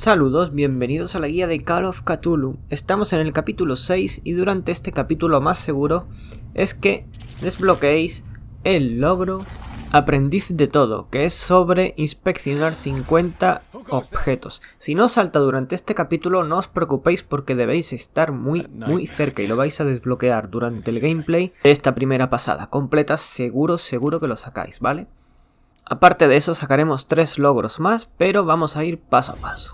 Saludos, bienvenidos a la guía de Call of Cthulhu. Estamos en el capítulo 6 y durante este capítulo más seguro es que desbloqueéis el logro Aprendiz de Todo, que es sobre inspeccionar 50 objetos. Si no salta durante este capítulo, no os preocupéis porque debéis estar muy cerca y lo vais a desbloquear durante el gameplay de esta primera pasada. Completa, seguro que lo sacáis, ¿vale? Aparte de eso sacaremos 3 logros más, pero vamos a ir paso a paso.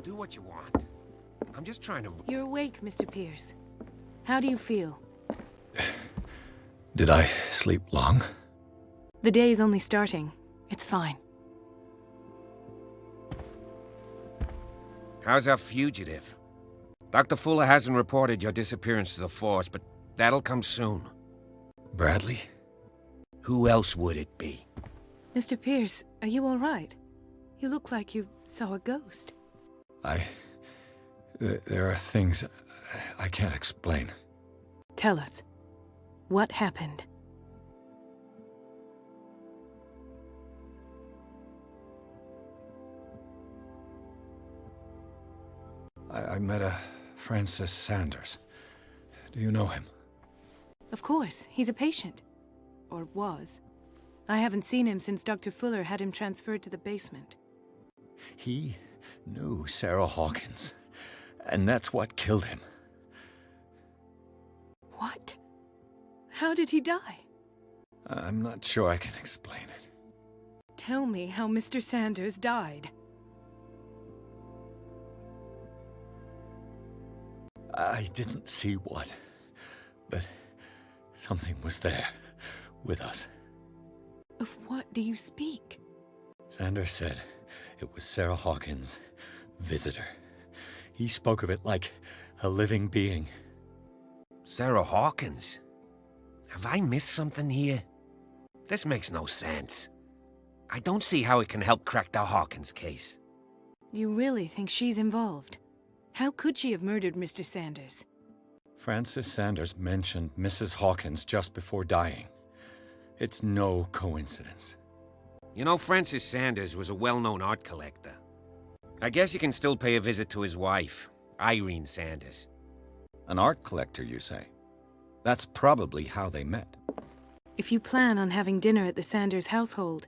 Do what you want. I'm just trying to... You're awake, Mr. Pierce. How do you feel? Did I sleep long? The day is only starting. It's fine. How's our fugitive? Dr. Fuller hasn't reported your disappearance to the force, but that'll come soon. Bradley? Who else would it be? Mr. Pierce, are you all right? You look like you saw a ghost. There are things I can't explain. Tell us. What happened? I met a Francis Sanders. Do you know him? Of course, he's a patient. Or was. I haven't seen him since Dr. Fuller had him transferred to the basement. He knew Sarah Hawkins, and that's what killed him. What? How did he die? I'm not sure I can explain it. Tell me how Mr. Sanders died. I didn't see what, but something was there, with us. Of what do you speak? Sanders said it was Sarah Hawkins' visitor. He spoke of it like a living being. Sarah Hawkins? Have I missed something here? This makes no sense. I don't see how it can help crack the Hawkins case. You really think she's involved? How could she have murdered Mr. Sanders? Francis Sanders mentioned Mrs. Hawkins just before dying. It's no coincidence. You know, Francis Sanders was a well-known art collector. I guess you can still pay a visit to his wife, Irene Sanders. An art collector, you say? That's probably how they met. If you plan on having dinner at the Sanders household,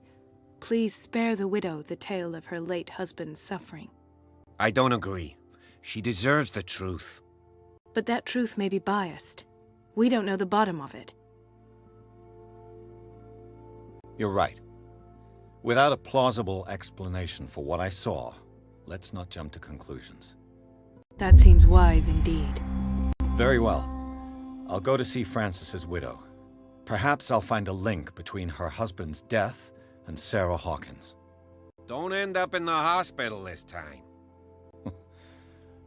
please spare the widow the tale of her late husband's suffering. I don't agree. She deserves the truth. But that truth may be biased. We don't know the bottom of it. You're right. Without a plausible explanation for what I saw, let's not jump to conclusions. That seems wise indeed. Very well. I'll go to see Francis's widow. Perhaps I'll find a link between her husband's death and Sarah Hawkins. Don't end up in the hospital this time.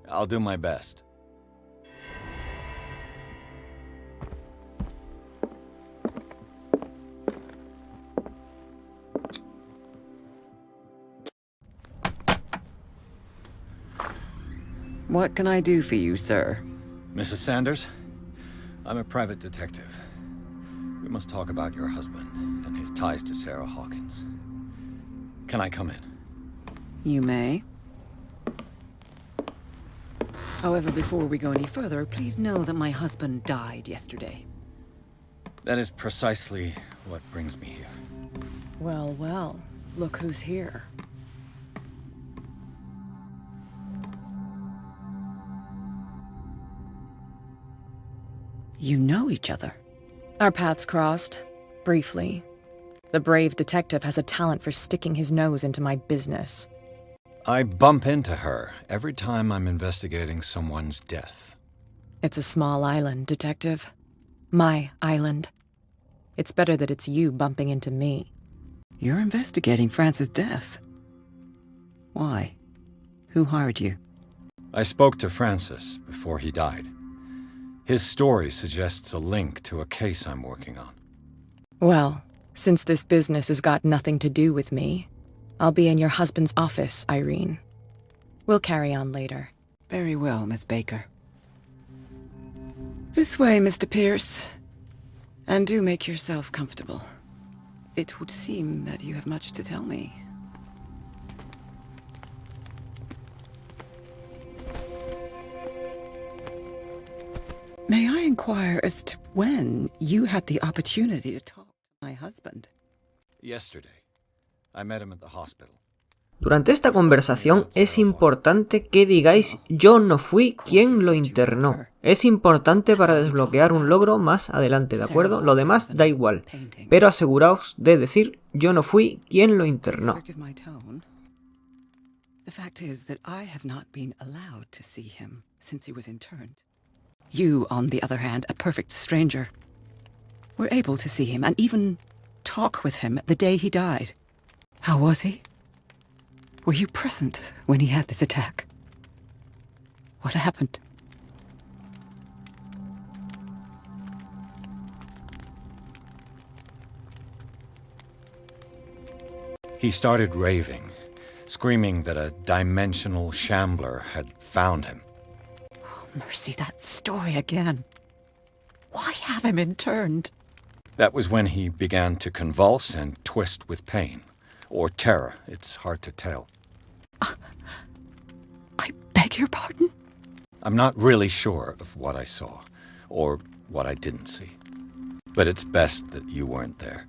I'll do my best. What can I do for you, sir? Mrs. Sanders, I'm a private detective. We must talk about your husband and his ties to Sarah Hawkins. Can I come in? You may. However, before we go any further, please know that my husband died yesterday. That is precisely what brings me here. Well, well, look who's here. You know each other. Our paths crossed, briefly. The brave detective has a talent for sticking his nose into my business. I bump into her every time I'm investigating someone's death. It's a small island, Detective. My island. It's better that it's you bumping into me. You're investigating Francis' death. Why? Who hired you? I spoke to Francis before he died. His story suggests a link to a case I'm working on. Well, since this business has got nothing to do with me, I'll be in your husband's office, Irene. We'll carry on later. Very well, Miss Baker. This way, Mr. Pierce. And do make yourself comfortable. It would seem that you have much to tell me. May I inquire as to when you had the opportunity to talk to my husband? Yesterday, I met him at the hospital. Durante esta conversación es importante que digáis yo no fui quien lo internó. Es importante para desbloquear un logro más adelante, ¿de acuerdo? Lo demás da igual. Pero aseguraos de decir yo no fui quien lo internó. The fact is that I have not been allowed to see him since he was interned. You, on the other hand, a perfect stranger, were able to see him and even talk with him the day he died. How was he? Were you present when he had this attack? What happened? He started raving, screaming that a dimensional shambler had found him. Oh, mercy, that story again. Why have him interned? That was when he began to convulse and twist with pain. Or terror, it's hard to tell. I beg your pardon? I'm not really sure of what I saw, or what I didn't see. But it's best that you weren't there.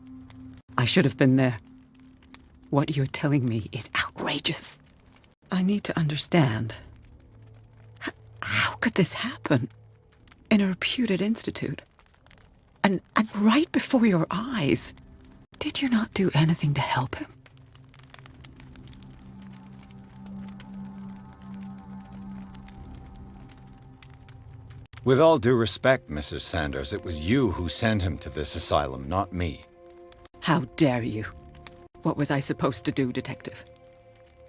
I should have been there. What you're telling me is outrageous. I need to understand. How could this happen? In a reputed institute? And right before your eyes? Did you not do anything to help him? With all due respect, Mrs. Sanders, it was you who sent him to this asylum, not me. How dare you? What was I supposed to do, Detective?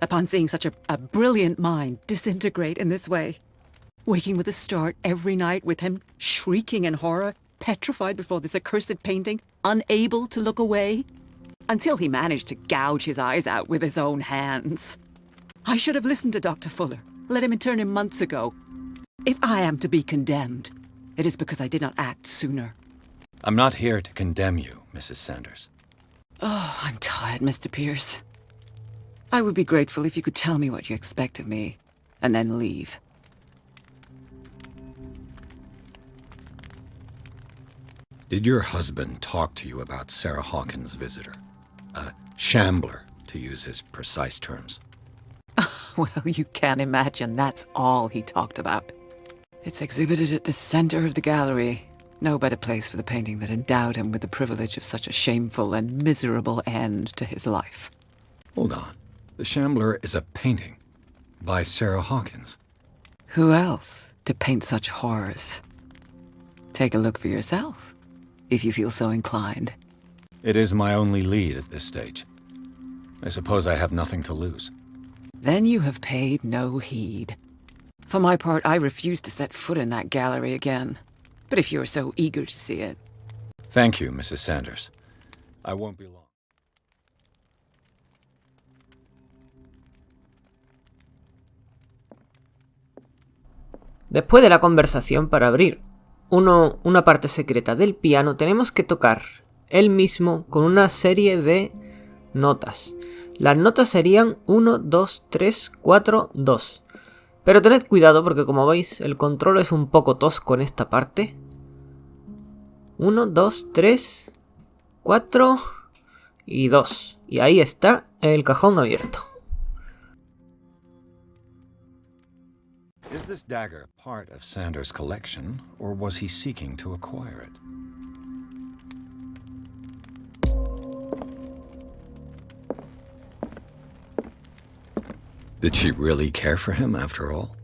Upon seeing such a brilliant mind disintegrate in this way, waking with a start every night with him shrieking in horror, petrified before this accursed painting, unable to look away, until he managed to gouge his eyes out with his own hands. I should have listened to Dr. Fuller, let him intern him months ago. If I am to be condemned, it is because I did not act sooner. I'm not here to condemn you, Mrs. Sanders. Oh, I'm tired, Mr. Pierce. I would be grateful if you could tell me what you expect of me, and then leave. Did your husband talk to you about Sarah Hawkins' visitor? A shambler, to use his precise terms. Well, you can imagine that's all he talked about. It's exhibited at the center of the gallery. No better place for the painting that endowed him with the privilege of such a shameful and miserable end to his life. Hold on. The Shambler is a painting by Sarah Hawkins. Who else to paint such horrors? Take a look for yourself, if you feel so inclined. It is my only lead at this stage. I suppose I have nothing to lose. Then you have paid no heed. For my part, I refuse to set foot in that gallery again. But if you're so eager to see it... Thank you, Mrs. Sanders. I won't be long. Después de la conversación, para abrir una parte secreta del piano, tenemos que tocar el mismo con una serie de notas. Las notas serían 1, 2, 3, 4, 2. Pero tened cuidado porque, como veis, el control es un poco tosco en esta parte. 1, 2, 3, 4 y 2. Y ahí está el cajón abierto. Is this dagger part of Sanders' collection, or was he seeking to acquire it? Did she really care for him after all?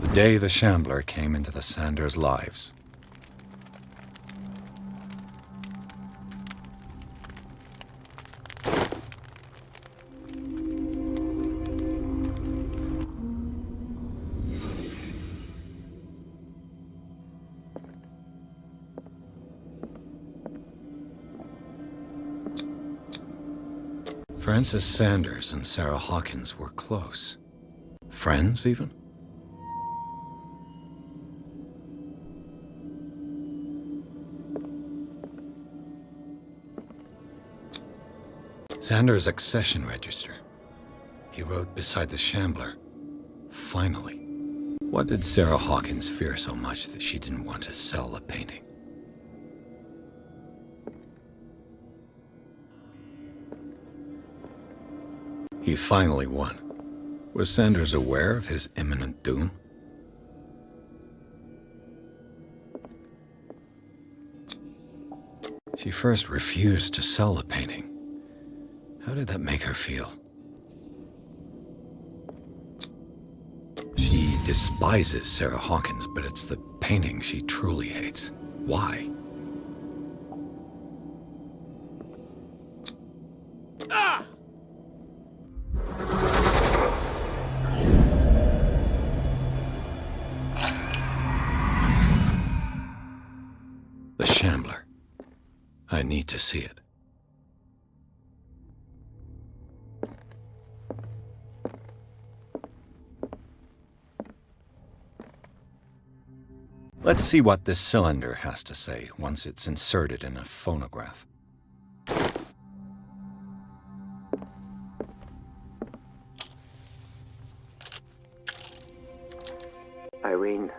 The day the Shambler came into the Sanders' lives. Francis Sanders and Sarah Hawkins were close. Friends, even? Sanders' accession register. He wrote beside the Shambler, "Finally." What did Sarah Hawkins fear so much that she didn't want to sell the painting? He finally won. Was Sanders aware of his imminent doom? She first refused to sell the painting. How did that make her feel? She despises Sarah Hawkins, but it's the painting she truly hates. Why? The Shambler. I need to see it. Let's see what this cylinder has to say once it's inserted in a phonograph. Irene,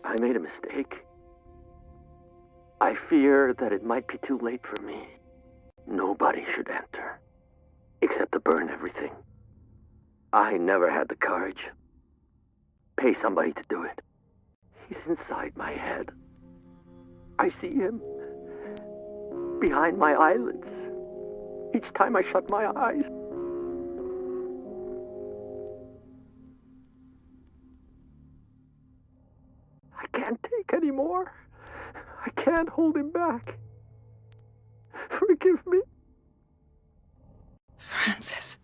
I made a mistake. I fear that it might be too late for me. Nobody should enter, except to burn everything. I never had the courage. Pay somebody to do it. He's inside my head. I see him behind my eyelids each time I shut my eyes. I can't take any more. I can't hold him back. Forgive me. Francis,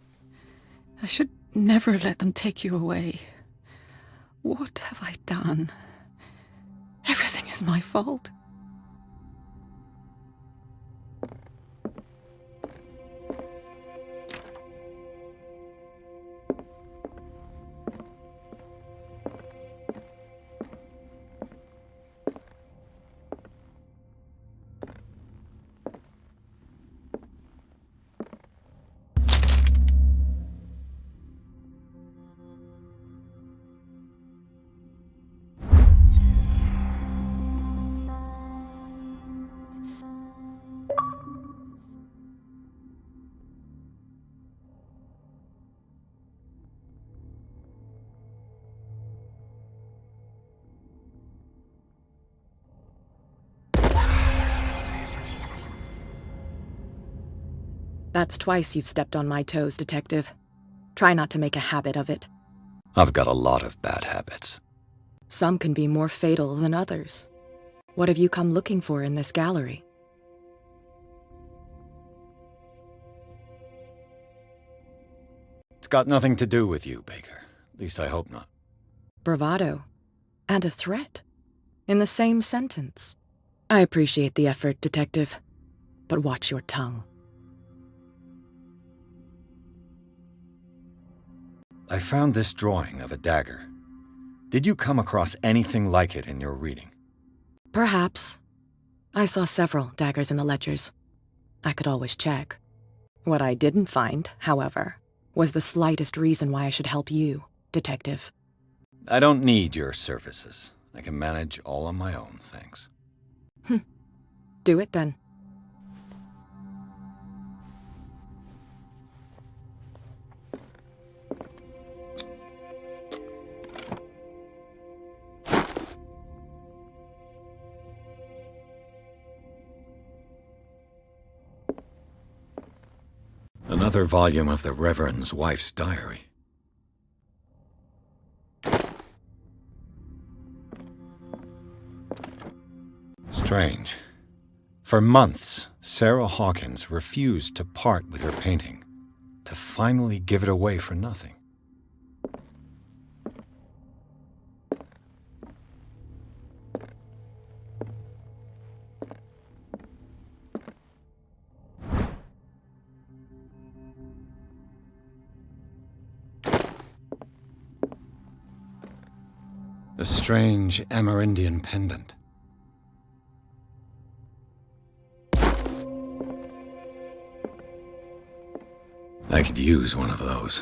I should never let them take you away. What have I done? Everything is my fault. That's twice you've stepped on my toes, Detective. Try not to make a habit of it. I've got a lot of bad habits. Some can be more fatal than others. What have you come looking for in this gallery? It's got nothing to do with you, Baker. At least I hope not. Bravado. And a threat. In the same sentence. I appreciate the effort, Detective. But watch your tongue. I found this drawing of a dagger. Did you come across anything like it in your reading? Perhaps. I saw several daggers in the ledgers. I could always check. What I didn't find, however, was the slightest reason why I should help you, Detective. I don't need your services. I can manage all on my own, thanks. Do it then. Another volume of the Reverend's wife's diary. Strange. For months, Sarah Hawkins refused to part with her painting, to finally give it away for nothing. A strange Amerindian pendant. I could use one of those.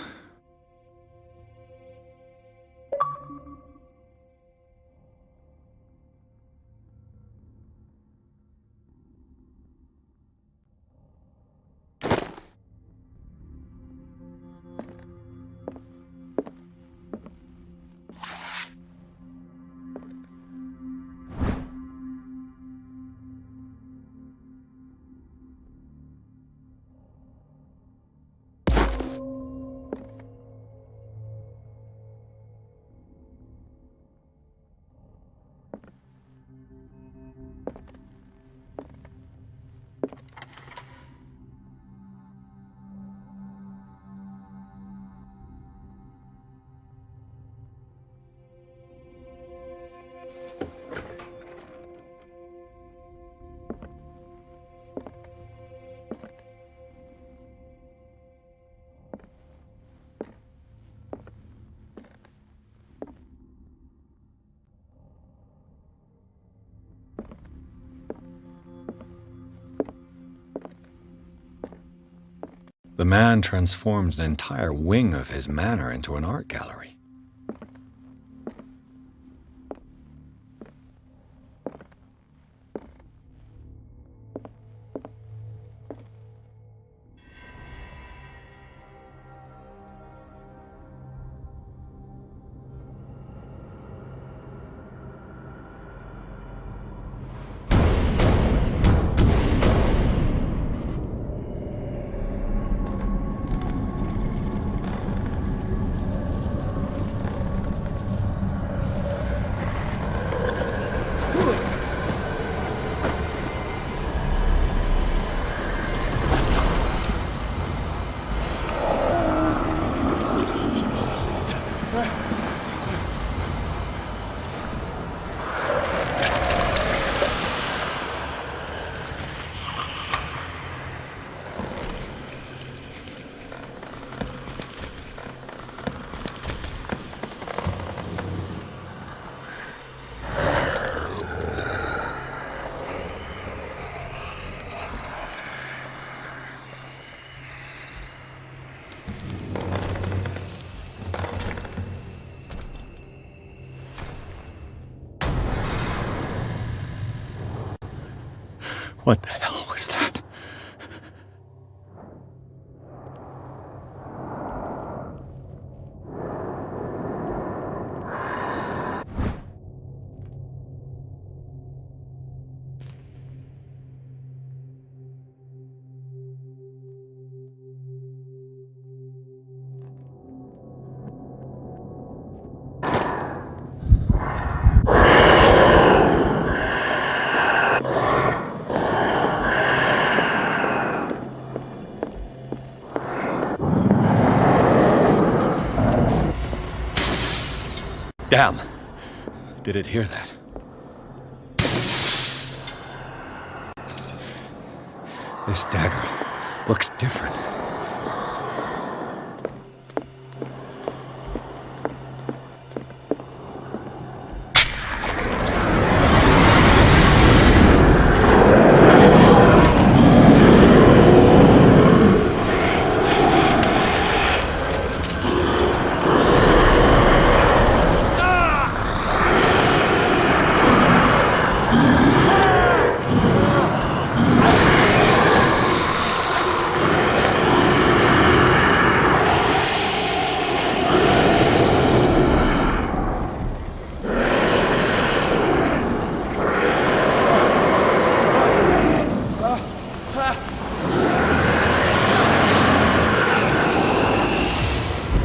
The man transformed an entire wing of his manor into an art gallery. What the hell was that? Damn! Did it hear that? This dagger looks different.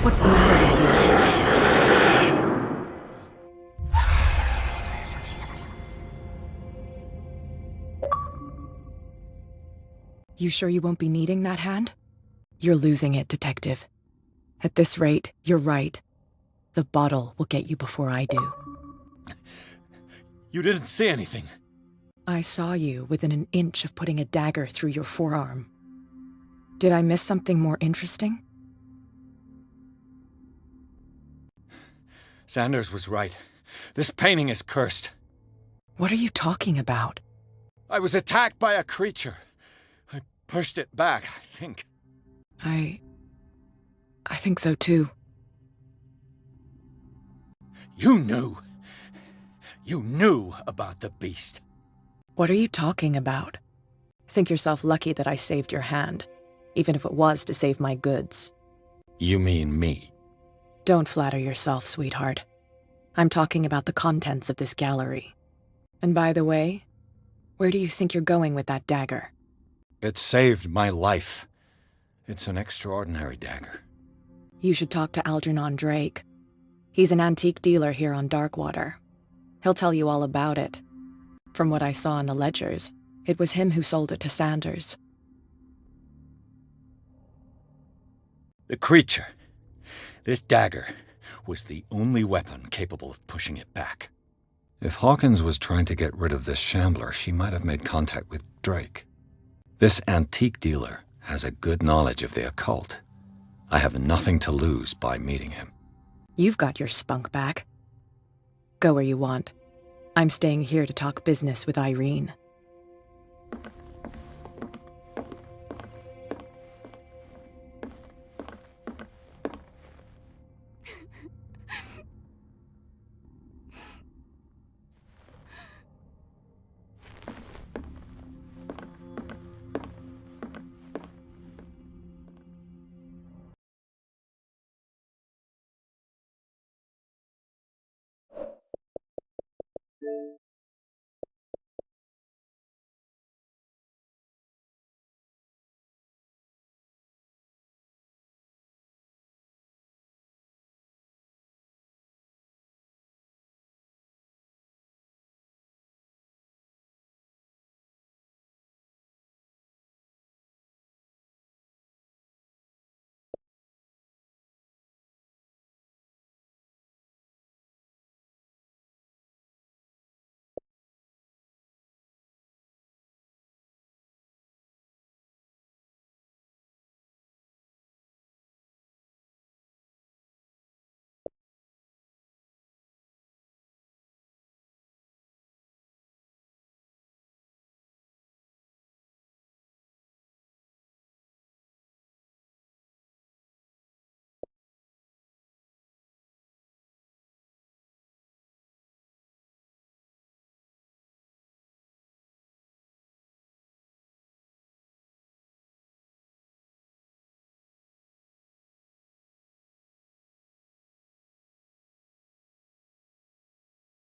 What's the matter with you? You sure you won't be needing that hand? You're losing it, Detective. At this rate, you're right. The bottle will get you before I do. You didn't see anything. I saw you within an inch of putting a dagger through your forearm. Did I miss something more interesting? Sanders was right. This painting is cursed. What are you talking about? I was attacked by a creature. I pushed it back, I think. I think so too. You knew. You knew about the beast. What are you talking about? Think yourself lucky that I saved your hand, even if it was to save my goods. You mean me? Don't flatter yourself, sweetheart. I'm talking about the contents of this gallery. And by the way, where do you think you're going with that dagger? It saved my life. It's an extraordinary dagger. You should talk to Algernon Drake. He's an antique dealer here on Darkwater. He'll tell you all about it. From what I saw in the ledgers, it was him who sold it to Sanders. The creature, this dagger, was the only weapon capable of pushing it back. If Hawkins was trying to get rid of this shambler, she might have made contact with Drake. This antique dealer has a good knowledge of the occult. I have nothing to lose by meeting him. You've got your spunk back. Go where you want. I'm staying here to talk business with Irene.